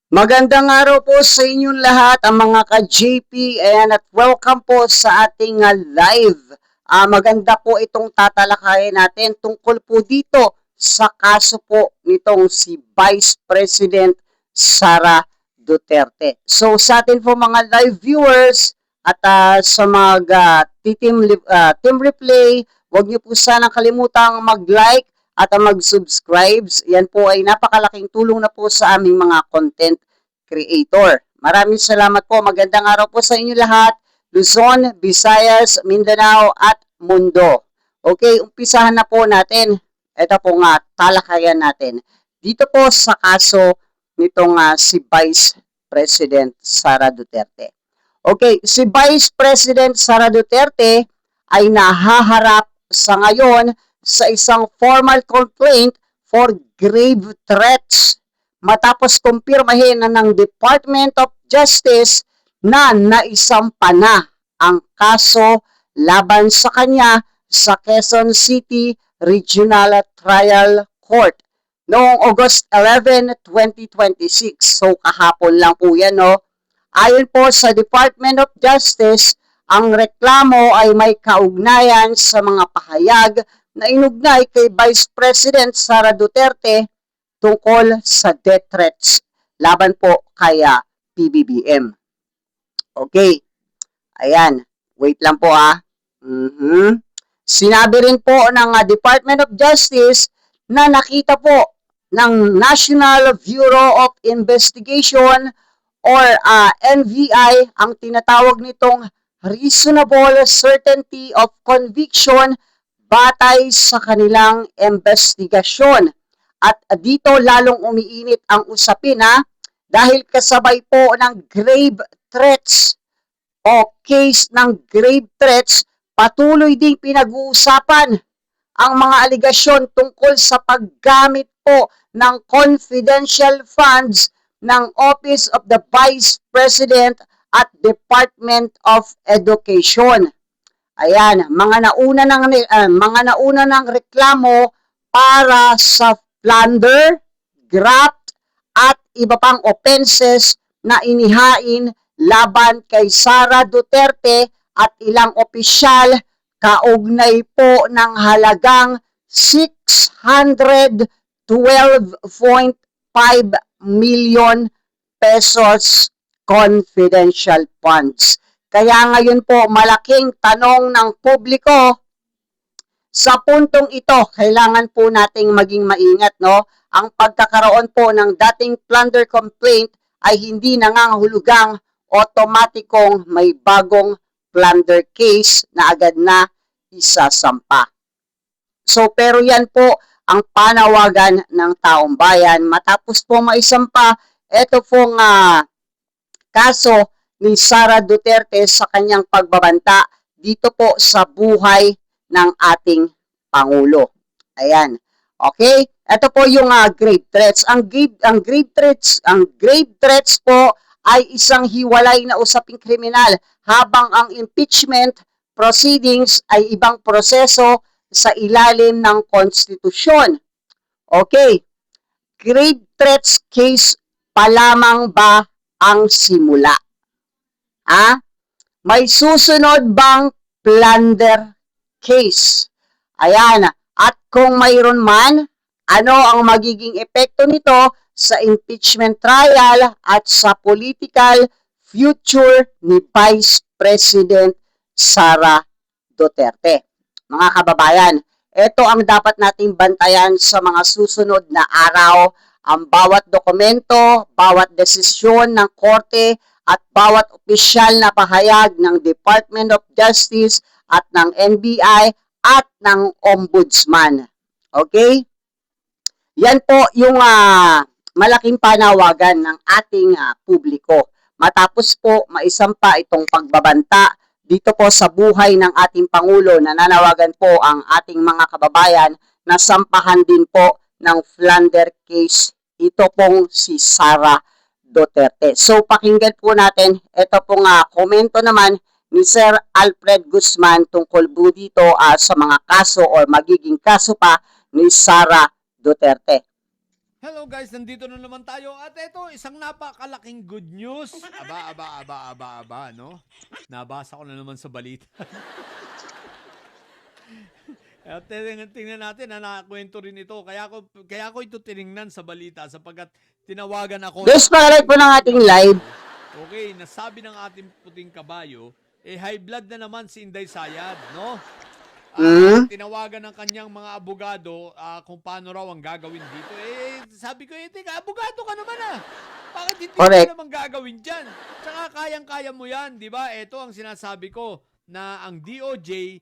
Magandang araw po sa inyong lahat, ang mga ka-JP, ayan, at welcome po sa ating live. Maganda po itong tatalakayin natin tungkol po dito sa kaso po nitong si Vice President Sara Duterte. So sa atin po mga live viewers at sa mga team replay, huwag niyo po sanang kalimutang mag-like at mag-subscribe. Yan po ay napakalaking tulong na po sa aming mga content creator. Maraming salamat po. Magandang araw po sa inyo lahat. Luzon, Visayas, Mindanao at Mundo. Okay, umpisahan na po natin. Ito po nga, talakayan natin. Dito po sa kaso nitong si Vice President Sara Duterte. Okay, si Vice President Sara Duterte ay nahaharap sa ngayon sa isang formal complaint for grave threats matapos kumpirmahin ng Department of Justice na naisampa na ang kaso laban sa kanya sa Quezon City Regional Trial Court noong August 11, 2026. So kahapon lang po yan, no? Ayon po sa Department of Justice, ang reklamo ay may kaugnayan sa mga pahayag na inugnay kay Vice President Sara Duterte tungkol sa death threats laban po kay PBBM. Okay, ayan, wait lang po Sinabi rin po ng Department of Justice na nakita po ng National Bureau of Investigation or NBI ang tinatawag nitong reasonable certainty of conviction batay sa kanilang investigasyon. At dito lalong umiinit ang usapin dahil kasabay po ng grave threats o case ng grave threats, patuloy ding pinag-uusapan ang mga aligasyon tungkol sa paggamit po ng confidential funds ng Office of the Vice President at Department of Education. Ayan, mga nauna ng reklamo para sa plunder, graft at iba pang offenses na inihain laban kay Sara Duterte at ilang opisyal kaugnay po ng halagang 612.5 million pesos confidential funds. Kaya ngayon po malaking tanong ng publiko sa puntong ito, kailangan po nating maging maingat, no? Ang pagkakaroon po ng dating plunder complaint ay hindi nangangahulugang otomatikong may bagong plunder case na agad na isasampa. So pero yan po ang panawagan ng taong bayan matapos po maisampa ito pong kaso ni Sara Duterte sa kanyang pagbabanta dito po sa buhay ng ating Pangulo. Ayan. Okay? Ito po yung grave threats. Ang grave threats po ay isang hiwalay na usaping kriminal habang ang impeachment proceedings ay ibang proseso sa ilalim ng konstitusyon. Okay. Grave threats case pa lamang ba ang simula? May susunod bang plunder case? Ayan. At kung mayroon man, ano ang magiging epekto nito sa impeachment trial at sa political future ni Vice President Sara Duterte? Mga kababayan, ito ang dapat nating bantayan sa mga susunod na araw. Ang bawat dokumento, bawat desisyon ng korte at bawat opisyal na pahayag ng Department of Justice at ng NBI at ng Ombudsman. Okay? Yan po yung malaking panawagan ng ating publiko. Matapos po maisampa itong pagbabanta dito po sa buhay ng ating Pangulo, nananawagan po ang ating mga kababayan na sampahan din po ng plunder case ito pong si Sara Duterte. So pakinggan po natin, ito pong komento naman ni Sir Alfred Guzman tungkol po dito sa mga kaso o magiging kaso pa ni Sara Duterte. Hello guys, nandito na naman tayo at ito isang napakalaking good news. Aba, no? Nabasa ko na naman sa balita. At tingnan natin, nakakwento rin ito. Kaya ko ito tiningnan sa balita sapagkat tinawagan ako Guys, ng pakilike po ating ng puting ating live. kabayo. Okay, nasabi ng ating puting kabayo, high blood na naman si Inday Sayad, no? Tinawagan ng kanyang mga abogado kung paano raw ang gagawin dito. Sabi ko, teka, abogado ka naman Bakit hindi mo Correct. naman gagawin dyan? Tsaka kayang-kaya mo yan, di ba? Ito ang sinasabi ko na ang DOJ,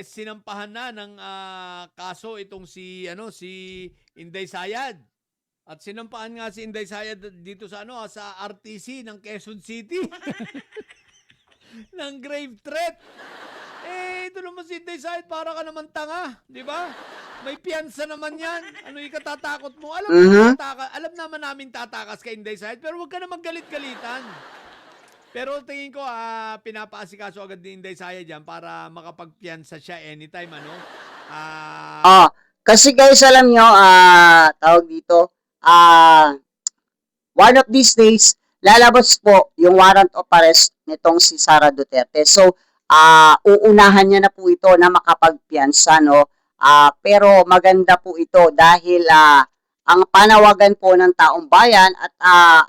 sinampahan na ng kaso itong si Inday Sayad. At sinampahan nga si Inday Sayad dito sa sa RTC ng Quezon City. ng grave threat. Ito naman si Inday Sayad, para ka naman tanga, di ba? May piyansa naman yan. Ano yung katatakot mo? Alam naman namin tatakas kay Inday Sayad, pero huwag ka naman galit-galitan. Pero tingin ko, pinapaasikaso agad ni Inday Sayad dyan para makapagpiyansa siya anytime, Kasi guys, alam nyo, tawag dito, one of these days, lalabas po yung warrant of arrest nitong si Sara Duterte. So, uunahan niya na po ito na makapagpiyansa, no? Pero maganda po ito dahil ang panawagan po ng taong bayan at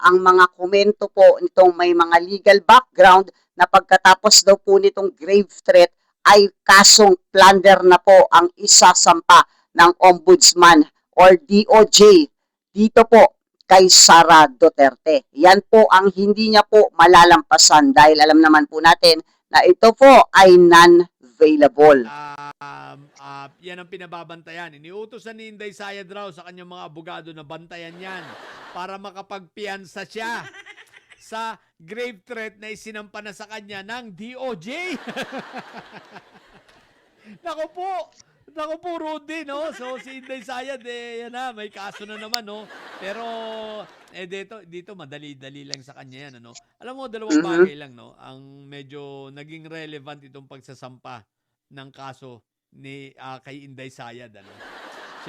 ang mga komento po nitong may mga legal background na pagkatapos daw po nitong grave threat ay kasong plunder na po ang isasampa ng Ombudsman or DOJ dito po kay Sara Duterte. Yan po ang hindi niya po malalampasan dahil alam naman po natin na ito po ay non-available. Yan ang pinababantayan. Iniutosan ni Inday Sayad raw sa kanyang mga abogado na bantayan yan para makapagpiyansa siya sa grave threat na isinampa na sa kanya ng DOJ. Naku po, Rudy, no? So, si Inday Sayad, yan na, may kaso na naman, no? Pero, dito madali-dali lang sa kanya yan, ano? Alam mo, dalawang bagay lang, no? Ang medyo naging relevant itong pagsasampa ng kaso ni kay Inday Sayad, ano?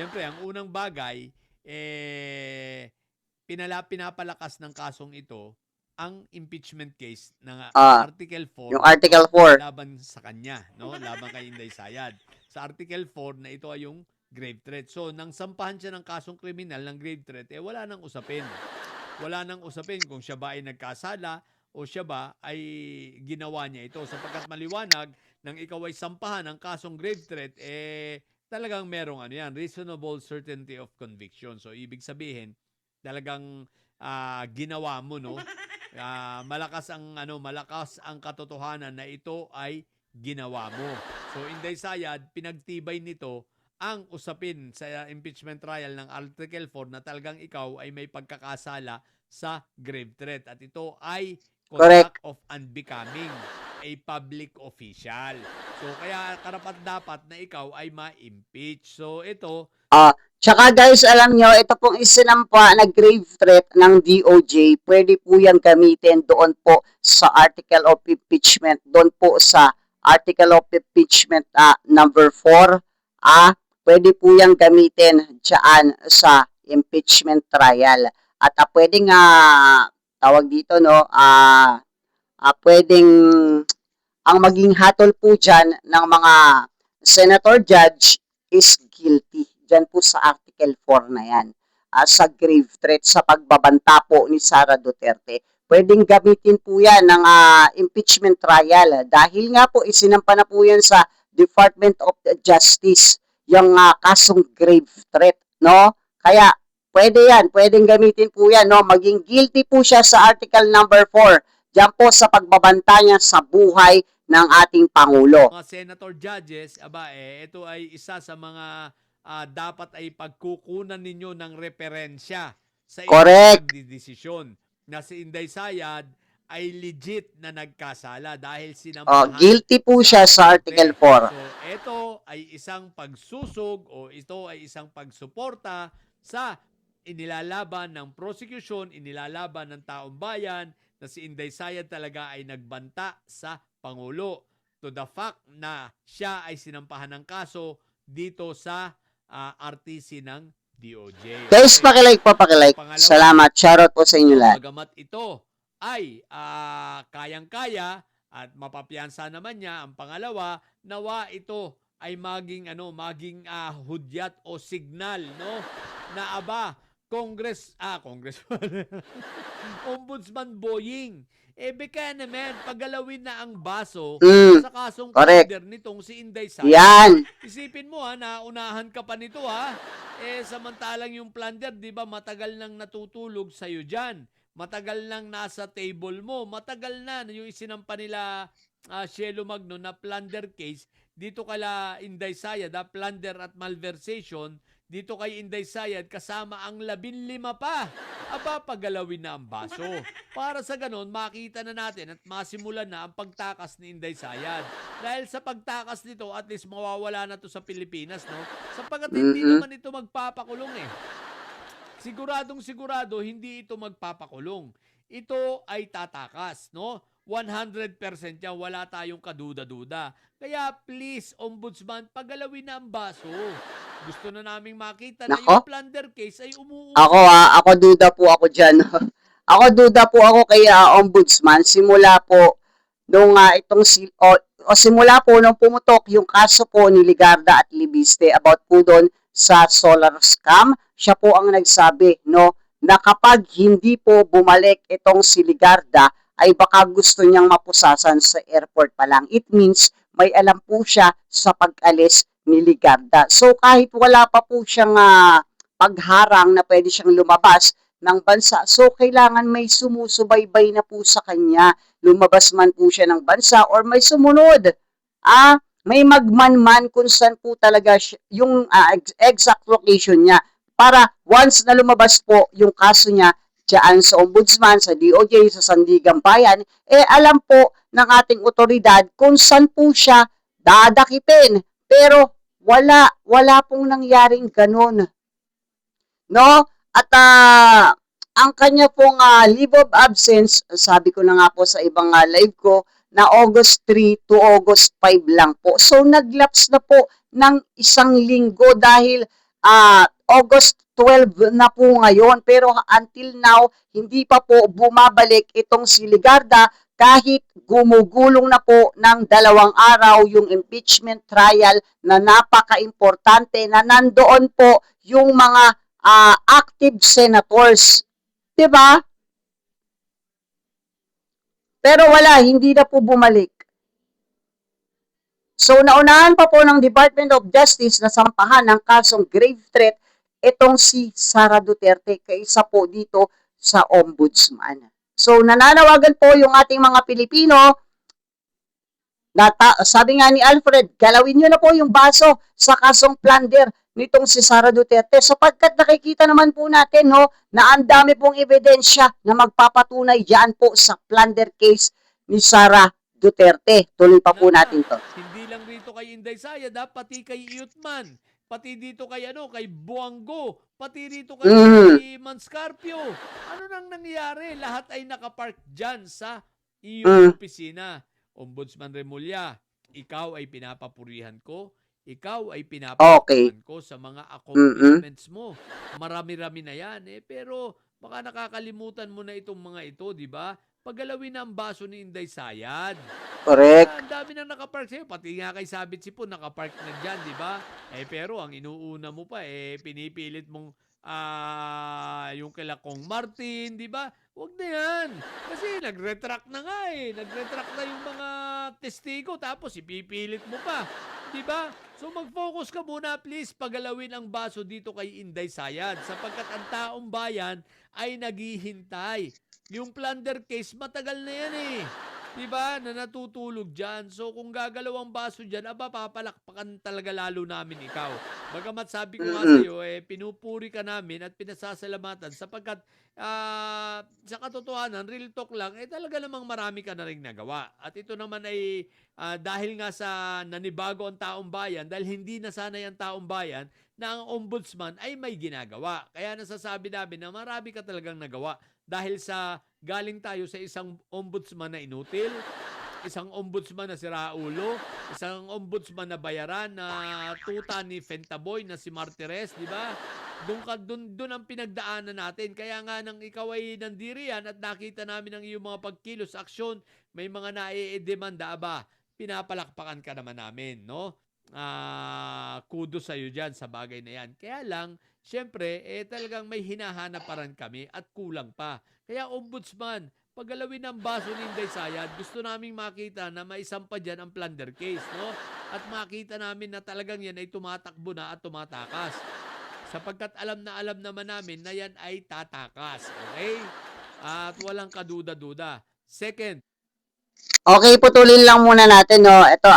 Siyempre, ang unang bagay, pinapalakas ng kasong ito ang impeachment case ng Article 4 Yung Article 4. laban sa kanya, no? Laban kay Inday Sayad. Sa Article 4 na ito ay yung grave threat. So, nang sampahan siya ng kasong kriminal ng grave threat, wala nang usapin. Wala nang usapin kung siya ba ay nagkasala o siya ba ay ginawa niya ito. Sapagkat maliwanag, nang ikaw ay sampahan ng kasong grave threat, talagang merong reasonable certainty of conviction. So, ibig sabihin, talagang ginawa mo, no? Malakas ang katotohanan na ito ay ginawa mo. So, Inday Sayad, pinagtibay nito ang usapin sa impeachment trial ng Article 4 na talagang ikaw ay may pagkakasala sa grave threat. At ito ay conduct of unbecoming a public official. So, kaya karapat-dapat na ikaw ay ma-impeach. So, ito, Tsaka guys, alam nyo, ito pong isinampa na grave threat ng DOJ, pwede po yan gamitin doon po sa Article of Impeachment, doon po sa Article of Impeachment number 4, pwede po yan gamitin dyan sa impeachment trial. At pwedeng, tawag dito, no, pwedeng, ang maging hatol po dyan ng mga senator judge is guilty. Dyan po sa Article 4 na yan. Sa grave threat sa pagbabanta po ni Sara Duterte. Pwedeng gamitin po yan ng impeachment trial. Dahil nga po isinampa na po yan sa Department of Justice yung kasong grave threat. No? Kaya pwede yan. Pwedeng gamitin po yan. No? Maging guilty po siya sa Article number 4. Diyan po sa pagbabanta niya sa buhay ng ating Pangulo. Mga senator judges, ito ay isa sa mga dapat ay pagkukunan ninyo ng referensya sa inyong pagdidesisyon na si Inday Sayad ay legit na nagkasala dahil sinampahan. Guilty po siya sa Article 4. So, ito ay isang pagsusog o ito ay isang pagsuporta sa inilalaban ng prosecution, inilalaban ng taong bayan na si Inday Sayad talaga ay nagbanta sa Pangulo. To the fact na siya ay sinampahan ng kaso dito sa RTC ng DOJ. Guys, Okay. pakilike po, pakilike. Pangalawa, Salamat. Shoutout po sa inyo lahat. bagamat ito ay kayang-kaya at mapapiyansa naman niya, ang pangalawa, nawa ito ay maging hudyat o signal, no? Na Congressman, Ombudsman Boying, baka naman, paggalawin na ang baso sa kasong correct. plunder nitong si Inday Sara. Yan. Isipin mo naunahan ka pa nito samantalang yung plunder, di ba, matagal nang natutulog sa'yo dyan. Matagal nang nasa table mo. Matagal na yung isinampa nila Shelo Magno na plunder case dito kala Inday Sayad, plunder at malversation, dito kay Inday Sayad kasama ang 15 pa. Aba, pagalawin na ang baso. Para sa ganon, makita na natin at masimulan na ang pagtakas ni Inday Sayad. Dahil sa pagtakas nito, at least mawawala na to sa Pilipinas, no? Sapagkat hindi naman ito magpapakulong Siguradong sigurado hindi ito magpapakulong. Ito ay tatakas, no? 100% yan, wala tayong kaduda-duda. Kaya please, Ombudsman, pagalawin na ang baso. Gusto na naming makita na yung plunder case ay umuusap. Ako duda po ako dyan. Ako duda po ako kay Ombudsman simula po nung simula po nung pumutok yung kaso po ni Ligarda at Libiste about po doon sa solar scam. Siya po ang nagsabi, no, na kapag hindi po bumalik itong si Ligarda, ay baka gusto niyang mapusasan sa airport pa lang. It means may alam po siya sa pag-alis ni Ligarda. So kahit wala pa po siyang pagharang na pwede siyang lumabas ng bansa, so kailangan may sumusubaybay na po sa kanya. Lumabas man po siya ng bansa or may sumunod. May magmanman kung saan po talaga yung exact location niya. Para once na lumabas po yung kaso niya diyan sa Ombudsman, sa DOJ, sa Sandigang Bayan, alam po ng ating otoridad kung saan po siya dadakipin. Pero wala pong nangyaring ganun. No? At ang kanya pong leave of absence, sabi ko na nga po sa ibang live ko, na August 3 to August 5 lang po. So naglaps na po ng 1 linggo dahil August 12 na po ngayon, pero until now, hindi pa po bumabalik itong si Ligarda kahit gumugulong na po ng 2 araw yung impeachment trial na napaka-importante na nandoon po yung mga active senators. Diba? Pero wala, hindi na po bumalik. So, naunahan pa po ng Department of Justice na sampahan ng kasong grave threat itong si Sara Duterte kaysa po dito sa Ombudsman. So, nananawagan po yung ating mga Pilipino na sabi nga ni Alfred, galawin nyo na po yung baso sa kasong plunder nitong si Sara Duterte sapagkat nakikita naman po natin na ang dami pong ebidensya na magpapatunay diyan po sa plunder case ni Sara Duterte. Tuloy pa po natin to. Hindi lang rito kay Inday Sayad, pati kay Iyutman, pati dito kay Buanggo, pati rito kay Manscarpio. Ano nang nangyari? Lahat ay nakapark dyan sa iyong opisina. Ombudsman Remulla, ikaw ay pinapapurihan ko. Ikaw ay pinapapurihan ko sa mga accomplishments mo. Marami-rami na yan pero baka nakakalimutan mo na itong mga ito, di ba? Paggalawin na ang baso ni Inday Sayad. Correct. Ang dami nang nakapark sa'yo. Pati nga kay Sabit Sipon, nakapark na dyan, di ba? Pero ang inuuna mo pa, pinipilit mong yung kila Kong Martin, di ba? Huwag na yan. Kasi nag-retract na nga Nag-retract na yung mga testigo, tapos ipipilit mo pa. Di ba? So mag-focus ka muna, please, pagalawin ang baso dito kay Inday Sayad sapagkat ang taong bayan ay naghihintay. Yung plunder case, matagal na yan Diba? Na natutulog dyan. So, kung gagalaw ang baso dyan, papalakpakan talaga lalo namin ikaw. Bagamat sabi ko nga sa'yo, pinupuri ka namin at pinasasalamatan sapagkat sa katotohanan, real talk lang, talaga namang marami ka na rin nagawa. At ito naman ay dahil nga sa nanibago ang taong bayan, dahil hindi nasanay ang taong bayan, na ang ombudsman ay may ginagawa. Kaya nasasabi namin na marami ka talagang nagawa. Dahil sa galing tayo sa isang ombudsman na inutil, isang ombudsman na sira ulo, isang ombudsman na bayaran na tuta ni Fentaboy na si Martires, di ba? Doon ang pinagdaanan natin. Kaya nga nang ikaw ay nandiriyan at nakita namin ang iyong mga pagkilos, aksyon, may mga nai-demanda, aba, pinapalakpakan ka naman namin, no? Kudos sa'yo dyan sa bagay na yan. Kaya lang, syempre, talagang may hinahanap pa rin kami at kulang pa. Kaya ombudsman, paggalawin ng baso ni Inday Sayad, gusto naming makita na maisampa dyan ang plunder case, no? At makita namin na talagang yan ay tumatakbo na at tumatakas. Sapagkat alam naman namin na yan ay tatakas. Okay? At walang kaduda-duda. Second, Okay, putulin lang muna natin, no. Ito,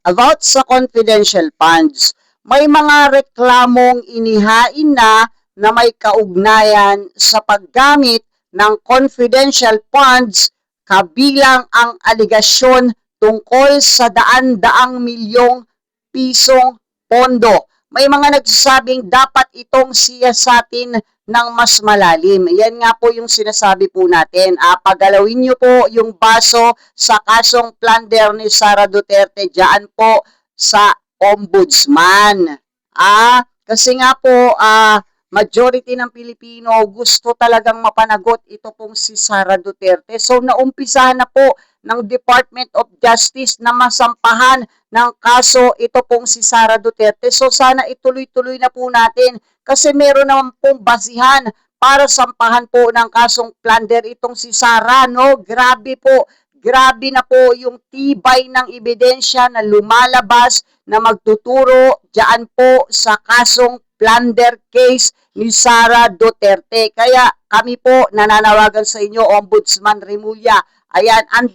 about sa confidential funds. May mga reklamong inihain na may kaugnayan sa paggamit ng confidential funds kabilang ang aligasyon tungkol sa daan-daang milyong pisong pondo. May mga nagsasabing dapat itong siyasatin ng mas malalim. Yan nga po yung sinasabi po natin. Pagalawin nyo po yung baso sa kasong plunder ni Sara Duterte dyan po sa ombudsman. Kasi nga po, majority ng Pilipino gusto talagang mapanagot ito pong si Sara Duterte. So, naumpisahan na po ng Department of Justice na masampahan ng kaso ito pong si Sara Duterte. So, sana ituloy-tuloy na po natin kasi meron naman pong basihan para sampahan po ng kasong plunder itong si Sara, no? Grabe po. Grabe na po yung tibay ng ebidensya na lumalabas na magtuturo diyan po sa kasong plunder case ni Sara Duterte. Kaya kami po nananawagan sa inyo, Ombudsman Remulla. Ayan, ang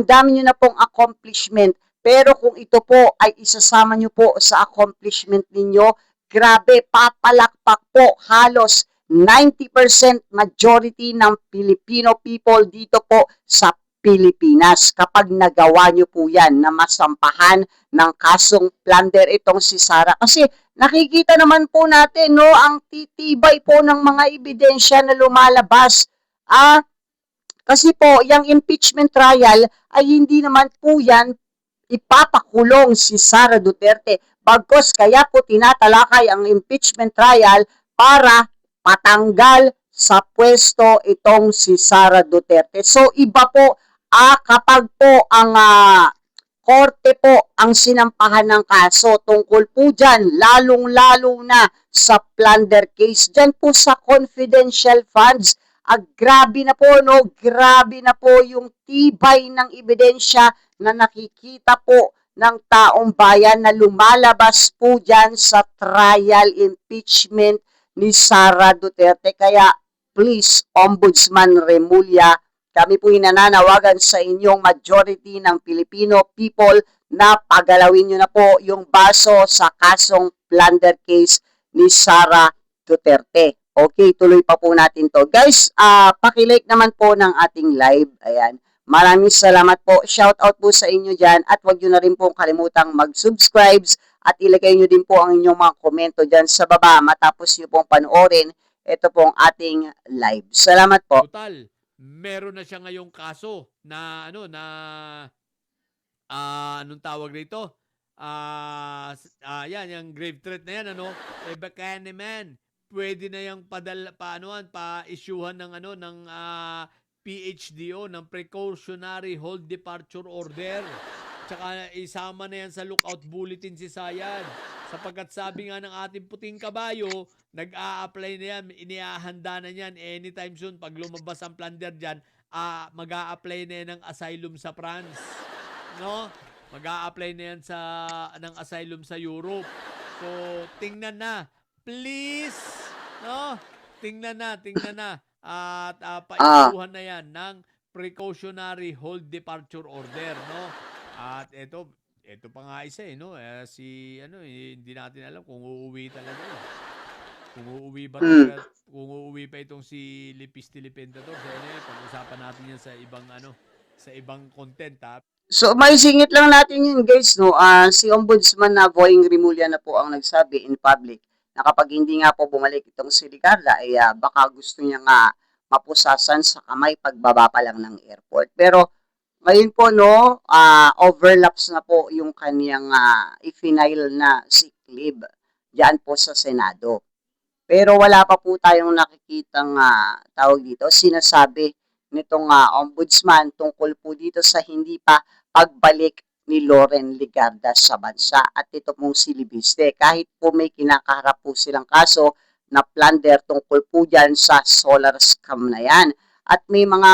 dami nyo na pong accomplishment. Pero kung ito po ay isasama nyo po sa accomplishment ninyo, grabe, papalakpak po halos 90% majority ng Filipino people dito po sa Pilipinas kapag nagawa nyo po yan na masampahan ng kasong plunder itong si Sara. Kasi nakikita naman po natin, no, ang titibay po ng mga ebidensya na lumalabas. Kasi po, yung impeachment trial ay hindi naman po yan ipapakulong si Sara Duterte. Bagkos kaya po tinatalakay ang impeachment trial para patanggal sa pwesto itong si Sara Duterte. So iba po kapag po ang korte po ang sinampahan ng kaso tungkol po dyan, lalong-lalo na sa plunder case, dyan po sa confidential funds. Grabe na po, no? Grabe na po yung tibay ng ebidensya na nakikita po ng taong bayan na lumalabas po dyan sa trial impeachment ni Sara Duterte. Kaya please, Ombudsman Remulla, kami po hinananawagan sa inyong majority ng Filipino people na pagalawin nyo na po yung baso sa kasong plunder case ni Sara Duterte. Okay, tuloy pa po natin to. Guys, pakilike naman po ng ating live. Ayan. Maraming salamat po. Shout out po sa inyo dyan at huwag nyo na rin po kalimutang mag-subscribe at ilagay nyo din po ang inyong mga komento dyan sa baba matapos nyo pong panoorin ito pong ating live. Salamat po. total, meron na siya ngayong kaso na anong tawag dito? Yan, yung grave threat na yan, baka naman, pwede na yung pa-issuehan ng PHDO, ng Precautionary Hold Departure Order. Tsaka isama na yan sa lookout bulletin si Sayad. Sapagkat sabi nga ng ating puting kabayo, nag-a-apply na yan, iniahanda na yan anytime soon. Pag lumabas ang plunder dyan, mag-a-apply na yan ng asylum sa France. No? Mag-a-apply na yan ng asylum sa Europe. So, tingnan na. Please, no? Tingnan na. At pa-issuehan na yan ng Precautionary Hold Departure Order, no? At ito pa nga isa, no? Hindi natin alam kung uuwi talaga. Kung uuwi ba talaga, kung uuwi pa itong si Lipis Tilipentador. So, pag-usapan natin yan sa ibang content, ha? So, may singit lang natin yun, guys, no? Si Ombudsman na Boying Remulla na po ang nagsabi in public na kapag hindi nga po bumalik itong si Ricarda, ay baka gusto niya nga mapusasan sa kamay pagbaba pa lang ng airport. Pero, ngayon po, no, overlaps na po yung kaniyang i-final na sick leave diyan po sa Senado. Pero wala pa po tayong nakikitang tawag dito, sinasabi nitong ombudsman tungkol po dito sa hindi pa pagbalik ni Loren Legarda sa bansa at ito pong si Libiste. Kahit po may kinakaharap po silang kaso na plunder tungkol po dyan sa solar scam na yan. At may mga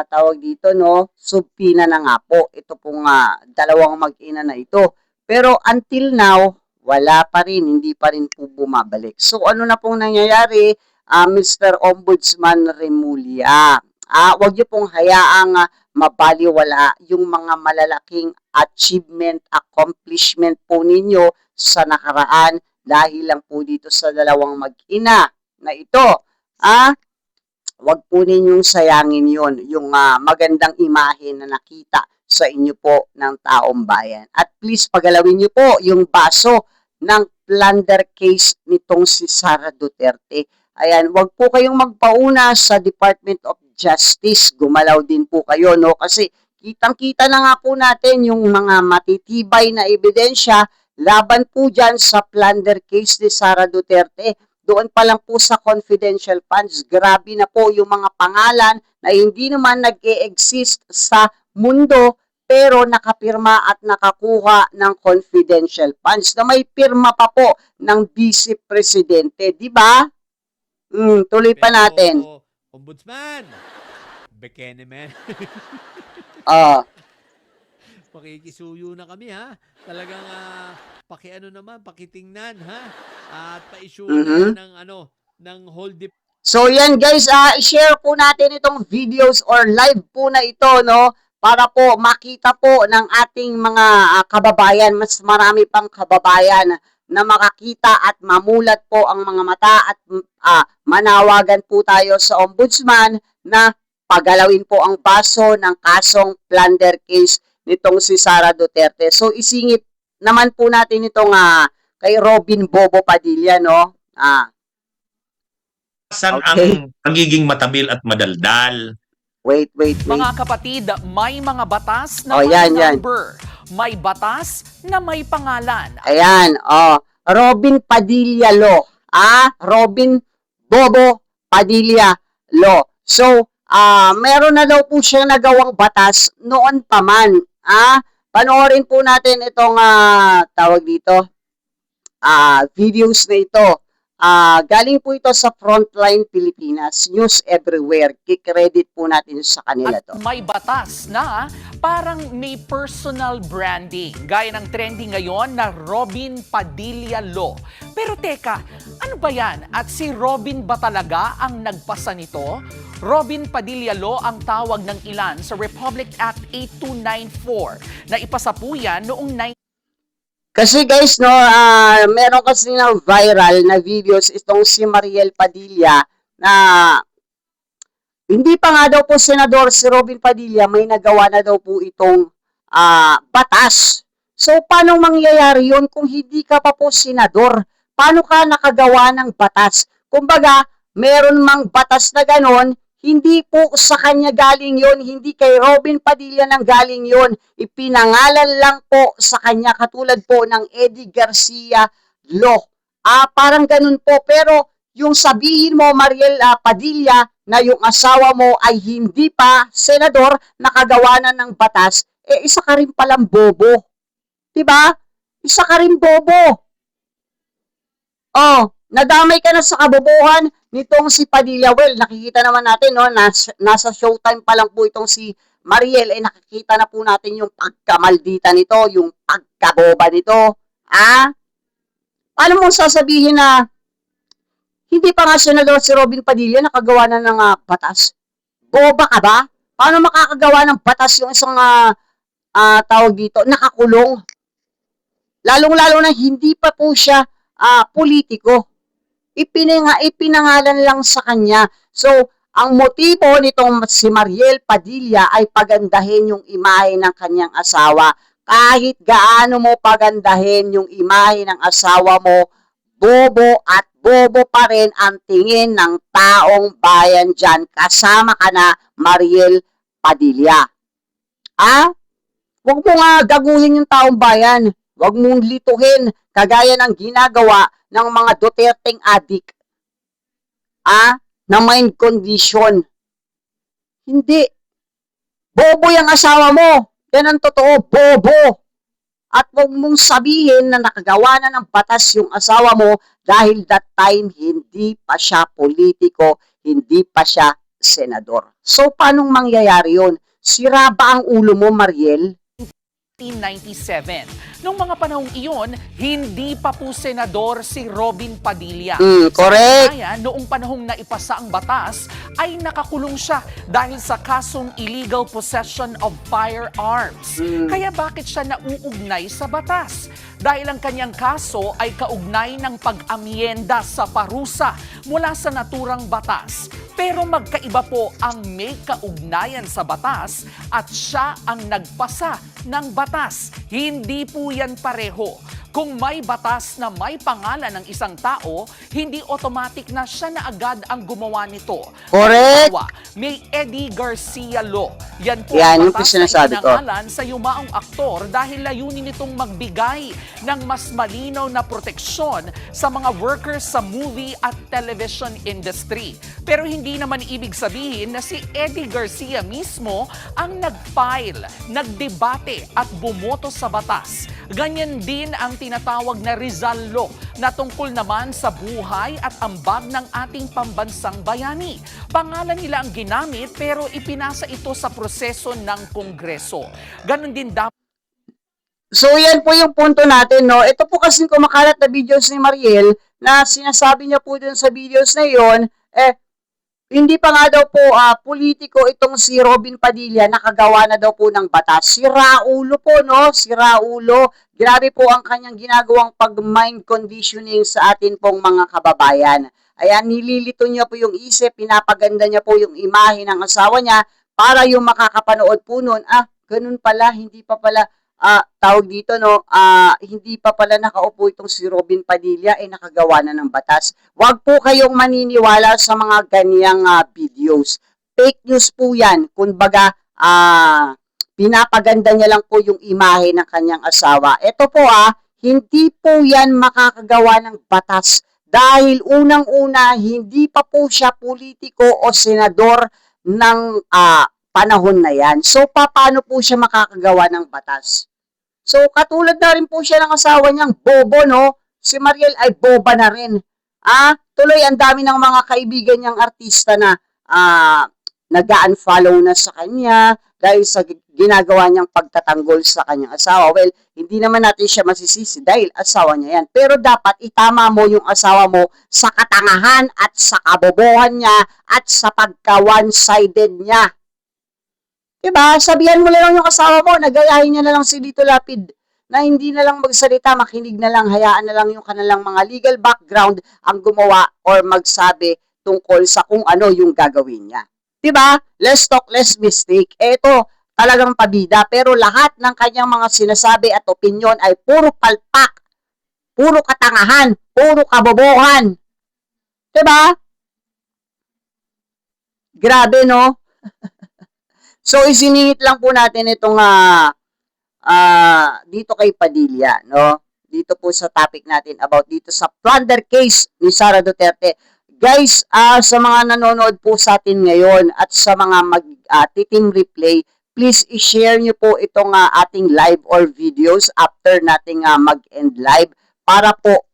tawag dito, no, subpina na nga po. Ito pong dalawang mag-ina na ito. Pero until now, wala pa rin, hindi pa rin po bumabalik. So ano na pong nangyayari, Mr. Ombudsman Remulla? Wag niyo pong hayaang mabaliwala yung mga malalaking achievement, accomplishment po ninyo sa nakaraan dahil lang po dito sa dalawang mag-ina na ito. Wag po ninyong sayangin yon yung magandang imahe na nakita sa inyo po ng taong bayan. At please, pagalawin niyo po yung baso ng plunder case nitong si Sara Duterte. Ayan, wag po kayong magpauna sa Department of Justice. Gumalaw din po kayo, no? Kasi kitang-kita na nga po natin yung mga matitibay na ebidensya laban po dyan sa plunder case ni Sara Duterte. Doon pa lang po sa confidential funds, grabe na po yung mga pangalan na hindi naman nag-e-exist sa mundo pero nakapirma at nakakuha ng confidential funds na may pirma pa po ng Vice Presidente, di ba? Tuloy pa Pero, natin. Ombudsman, bekene man. Ah, Pakikisuyo na kami ha. Talagang pakiano naman, pakitingnan ha. At pa-issue mhm. na ng whole So yan guys, i-share po natin itong videos or live po na ito, no? Para po makita po ng ating mga kababayan, mas marami pang kababayan na makakita at mamulat po ang mga mata at manawagan po tayo sa ombudsman na pagalawin po ang baso ng kasong plunder case nitong si Sara Duterte. So isingit naman po natin itong kay Robin Bobo Padilla, no? Saan Okay. ang pagiging matabil at madaldal? Wait. Mga kapatid, may mga batas na Oh, may yan. number. May batas na may pangalan. Ayan, Robin Padilla Law. Robin Bobo Padilla Law. So, meron na daw po siya nagawang batas noon pa man. Panoorin po natin itong tawag dito, videos na ito. Galing po ito sa Frontline Pilipinas, News Everywhere. Kikredit po natin sa kanila At to. may batas na parang may personal branding. Gaya ng trending ngayon na Robin Padilla Law. Pero teka, ano ba yan? At si Robin ba talaga ang nagpasa nito? Robin Padilla Law ang tawag ng ilan sa Republic Act 8294 na ipasa po yan noong Kasi guys, no, meron kasi na viral na videos itong si Mariel Padilla na hindi pa nga daw po senador si Robin Padilla, may nagawa na daw po itong batas. So, paano mangyayari yun kung hindi ka pa po senador? Paano ka nakagawa ng batas? Kumbaga, meron mang batas na ganon, hindi po sa kanya galing yon, hindi kay Robin Padilla nang galing yon. Ipinangalan lang po sa kanya katulad po ng Eddie Garcia Law. Parang ganun po. Pero yung sabihin mo, Mariel Padilla, na yung asawa mo ay hindi pa senador, nakagawa na ng batas, isa ka rin palang bobo. Diba? Isa ka rin bobo. Nadamay ka na sa kabobohan nitong si Padilla. Well, nakikita naman natin, no, nasa showtime pa lang po itong si Mariel, nakikita na po natin yung pagkamaldita nito, yung pagkaboba nito. Paano mo sasabihin na hindi pa nga senador si Robin Padilla, nakagawa na ng batas? Boba ka ba? Paano makakagawa ng batas yung isang tawag dito, nakakulong? Lalong-lalo na hindi pa po siya politiko. Ipinangalan lang sa kanya. So, ang motibo nitong si Mariel Padilla ay pagandahin yung imahe ng kanyang asawa. Kahit gaano mo pagandahin yung imahe ng asawa mo, bobo at bobo pa rin ang tingin ng taong bayan dyan. Kasama ka na, Mariel Padilla. Huwag mo nga gaguhin yung taong bayan. Huwag mong lituhin kagaya ng ginagawa ng mga Duterteng adik. na mind condition. Hindi. Bobo yung asawa mo. Yan ang totoo, bobo. At huwag mong sabihin na nakagawa na ng batas yung asawa mo dahil that time hindi pa siya politiko, hindi pa siya senador. So, paanong mangyayari yun? Sira ba ang ulo mo, Mariel? 1997. Noong mga panahong iyon, hindi pa po senador si Robin Padilla. Correct. Kaya noong panahong naipasa ang batas, ay nakakulong siya dahil sa kasong illegal possession of firearms. Kaya bakit siya nauugnay sa batas? Dahil ang kanyang kaso ay kaugnay ng pag-amyenda sa parusa mula sa naturang batas. Pero magkaiba po ang may kaugnayan sa batas at siya ang nagpasa ng batas. Hindi po yan pareho. Kung may batas na may pangalan ng isang tao, hindi automatic na siya na agad ang gumawa nito. Correct. Halimbawa, may Eddie Garcia Law. Yan po Yan, ang yung batas sinasabi na ko. ikinangalan sa yumaong aktor dahil layunin nitong magbigay ng mas malinaw na proteksyon sa mga workers sa movie at television industry. Pero hindi naman ibig sabihin na si Eddie Garcia mismo ang nag-file, nagdebate at bumoto sa batas. Ganyan din ang tinatawag na Rizal Law na tungkol naman sa buhay at ambag ng ating pambansang bayani. Pangalan nila ang ginamit pero ipinasa ito sa proseso ng Kongreso. Ganon din dapat. So, yan po yung punto natin, no? Ito po kasing kumakalat na videos ni Mariel na sinasabi niya po dun sa videos na yon, hindi pa nga daw po politiko itong si Robin Padilla, nakagawa na daw po ng batas. Si Raulo po, no? Si Raulo. Grabe po ang kanyang ginagawang pag-mind conditioning sa atin pong mga kababayan. Ayan, nililito niya po yung isip, pinapaganda niya po yung imahe ng asawa niya para yung makakapanood po nun, ganun pala, hindi pa pala, tawag dito, no, hindi pa pala nakaupo itong si Robin Padilla, nakagawa na ng batas. Huwag po kayong maniniwala sa mga ganyang videos. Fake news po yan. Kumbaga, pinapaganda niya lang po yung imahe ng kanyang asawa. Ito po hindi po yan makakagawa ng batas dahil unang-una, hindi pa po siya politiko o senador ng panahon na yan. So, paano po siya makakagawa ng batas? So, katulad na rin po siya ng asawa niyang bobo, no? Si Mariel ay boba na rin. Tuloy, ang dami ng mga kaibigan niyang artista na nag-unfollow na sa kanya dahil sa ginagawa niyang pagtatanggol sa kanyang asawa. Well, hindi naman natin siya masisisi dahil asawa niya yan. Pero dapat itama mo yung asawa mo sa katangahan at sa kabobohan niya at sa pagka-one-sided niya. Diba? Sabihan mo lang yung asawa mo, nagayahin niya na lang si Lito Lapid na hindi na lang magsalita, makinig na lang, hayaan na lang yung kanilang mga legal background ang gumawa or magsabi tungkol sa kung ano yung gagawin niya. Diba? Less talk, less mistake. Ito, talagang pabida. Pero lahat ng kanyang mga sinasabi at opinion ay puro palpak, puro katangahan, puro kabobohan. Diba? Grabe, no? So, isiningit lang po natin itong dito kay Padilla, no? Dito po sa topic natin about dito sa plunder case ni Sara Duterte. Guys, sa mga nanonood po sa atin ngayon at sa mga mag-titim replay, please i-share nyo po itong ating live or videos after nating mag-end live para po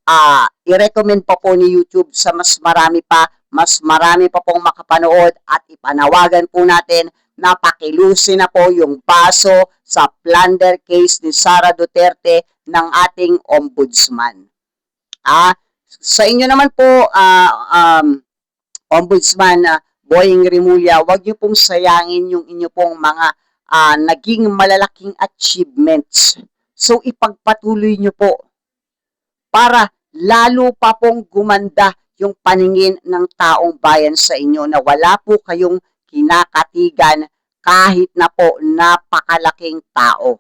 i-recommend pa po ni YouTube sa mas marami pa pong makapanood at ipanawagan po natin na pakilusin na po yung baso sa plunder case ni Sara Duterte ng ating ombudsman. Sa inyo naman po, Ombudsman Boying Rimulya, huwag niyo pong sayangin yung inyo pong mga naging malalaking achievements. So, ipagpatuloy niyo po para lalo pa pong gumanda yung paningin ng taong bayan sa inyo na wala po kayong kinakatigan kahit na po napakalaking tao.